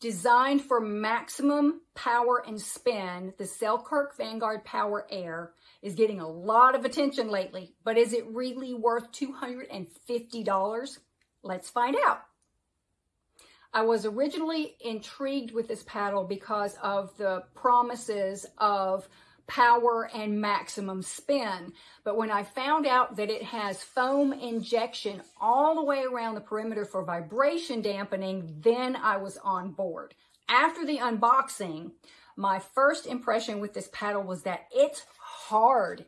Designed for maximum power and spin, the Selkirk Vanguard Power Air is getting a lot of attention lately, but is it really worth $250? Let's find out. I was originally intrigued with this paddle because of the promises of power and maximum spin. But when I found out that it has foam injection all the way around the perimeter for vibration dampening, then I was on board. After the unboxing, my first impression with this paddle was that it's hard.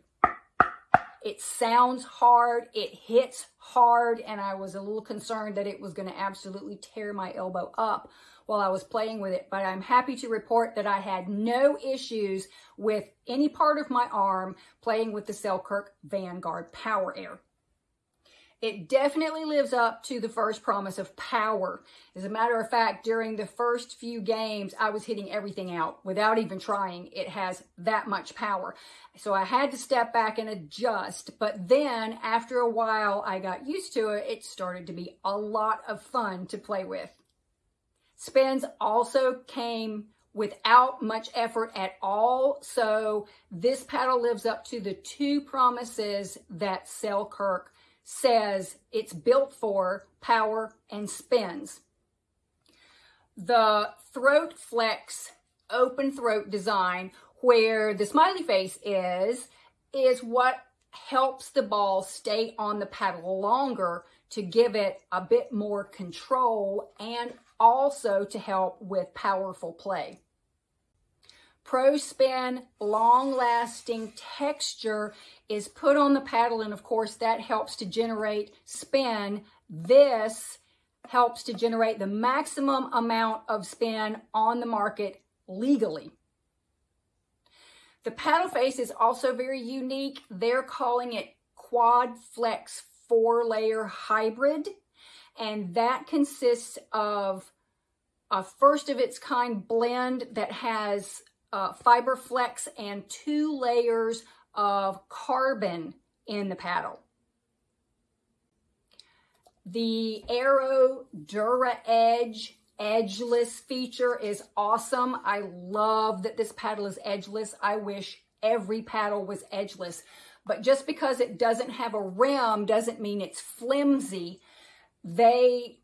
It sounds hard, it hits hard, and I was a little concerned that it was going to absolutely tear my elbow up while I was playing with it. But I'm happy to report that I had no issues with any part of my arm playing with the Selkirk Vanguard Power Air. It definitely lives up to the first promise of power. As a matter of fact, during the first few games, I was hitting everything out without even trying. It has that much power. So I had to step back and adjust. But then after a while, I got used to it. It started to be a lot of fun to play with. Spins also came without much effort at all. So this paddle lives up to the two promises that Selkirk says it's built for: power and spins. The throat flex open throat design, where the smiley face is what helps the ball stay on the paddle longer, to give it a bit more control and also to help with powerful play. Pro Spin long-lasting texture is put on the paddle, and of course that helps to generate spin. This helps to generate the maximum amount of spin on the market legally. The paddle face is also very unique. They're calling it Quad Flex 4-layer hybrid, and that consists of a first of its kind blend that has fiber flex and 2 layers of carbon in the paddle. The Aero Dura Edge edgeless feature is awesome. I love that this paddle is edgeless. I wish every paddle was edgeless. But just because it doesn't have a rim doesn't mean it's flimsy. They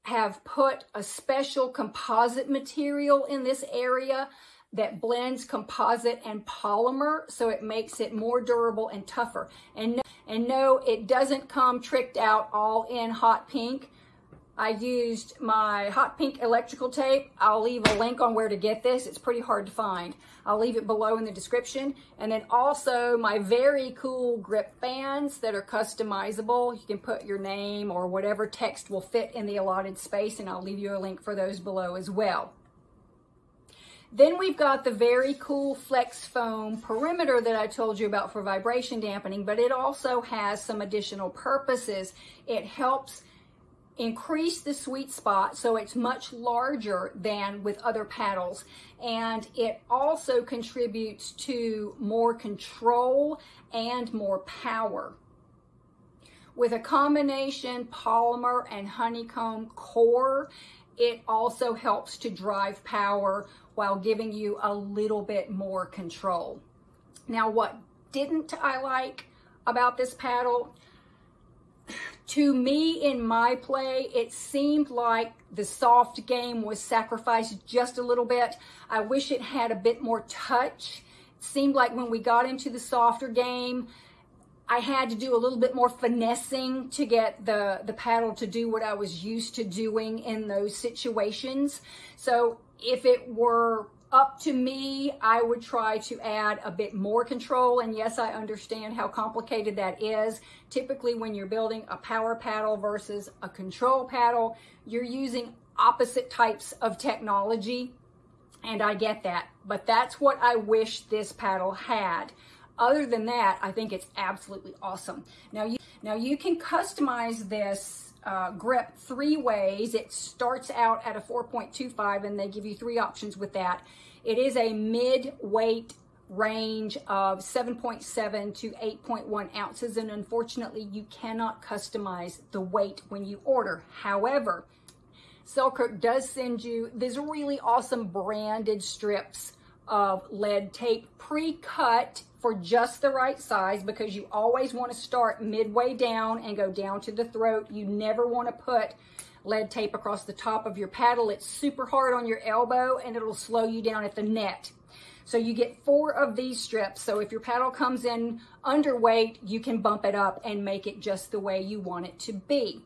have put a special composite material in this area that blends composite and polymer, so it makes it more durable and tougher. And no, it doesn't come tricked out all in hot pink. I used my hot pink electrical tape. I'll leave a link on where to get this. It's pretty hard to find. I'll leave it below in the description. And then also my very cool grip bands that are customizable. You can put your name or whatever text will fit in the allotted space, and I'll leave you a link for those below as well. Then we've got the very cool flex foam perimeter that I told you about for vibration dampening, but it also has some additional purposes. It helps increase the sweet spot so it's much larger than with other paddles, and it also contributes to more control and more power. With a combination polymer and honeycomb core, it also helps to drive power while giving you a little bit more control. Now, what didn't I like about this paddle? To me, in my play, it seemed like the soft game was sacrificed just a little bit. I wish it had a bit more touch. It seemed like when we got into the softer game, I had to do a little bit more finessing to get the paddle to do what I was used to doing in those situations. So if it were up to me, I would try to add a bit more control. And yes, I understand how complicated that is. Typically, when you're building a power paddle versus a control paddle, you're using opposite types of technology. And I get that, but that's what I wish this paddle had. Other than that, I think it's absolutely awesome. Now you can customize this grip 3 ways. It starts out at a 4.25, and they give you 3 options with that. It is a mid-weight range of 7.7 to 8.1 ounces, and unfortunately, you cannot customize the weight when you order. However, Selkirk does send you these really awesome branded strips of lead tape pre-cut for just the right size, because you always want to start midway down and go down to the throat. You never want to put lead tape across the top of your paddle. It's super hard on your elbow and it'll slow you down at the net. So you get 4 of these strips. So if your paddle comes in underweight, you can bump it up and make it just the way you want it to be.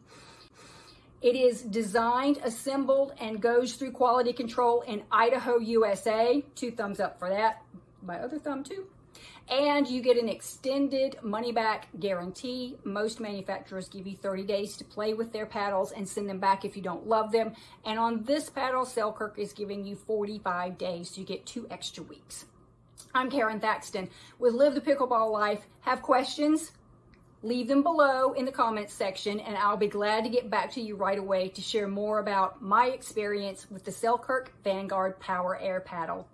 It is designed, assembled, and goes through quality control in Idaho, USA. 2 thumbs up for that. My other thumb too. And you get an extended money-back guarantee. Most manufacturers give you 30 days to play with their paddles and send them back if you don't love them. And on this paddle, Selkirk is giving you 45 days, so you get 2 extra weeks. I'm Karen Thaxton with Live the Pickleball Life. Have questions? Leave them below in the comments section, and I'll be glad to get back to you right away to share more about my experience with the Selkirk Vanguard Power Air paddle.